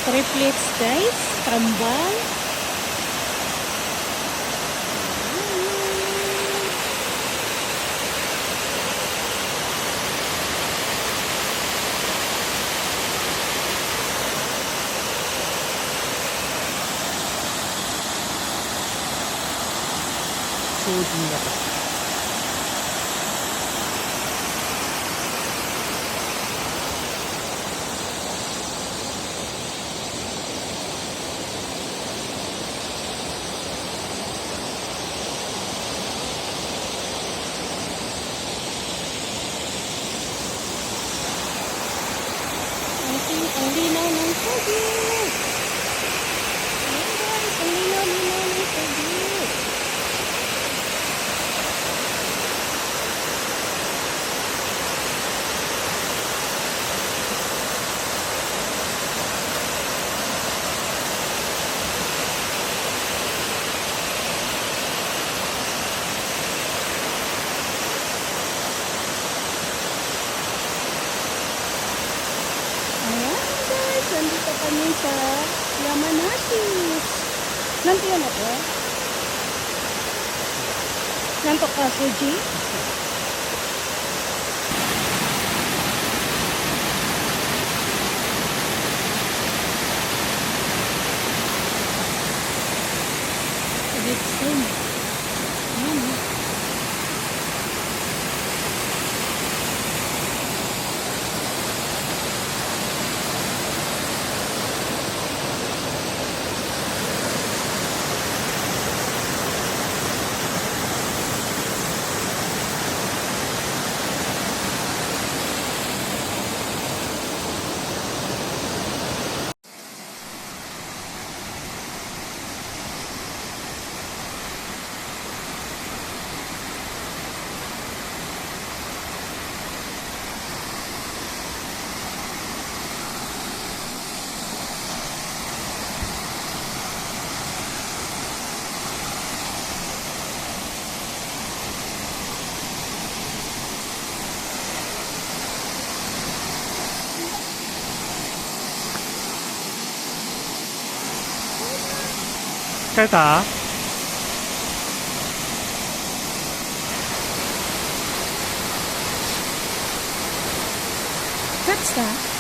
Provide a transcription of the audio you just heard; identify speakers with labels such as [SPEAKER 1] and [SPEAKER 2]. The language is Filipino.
[SPEAKER 1] Triplets guys, tambal.
[SPEAKER 2] Sodium na kasi.
[SPEAKER 1] Ang linaw ng tubig. Ayan guys, ang linaw ng tubig. Ayan guys, nandito kami sa Yamanasis. Nandiyo na po? Nanto ka, Fuji? Gibson. Ayan o.
[SPEAKER 2] Kata?
[SPEAKER 1] That's that.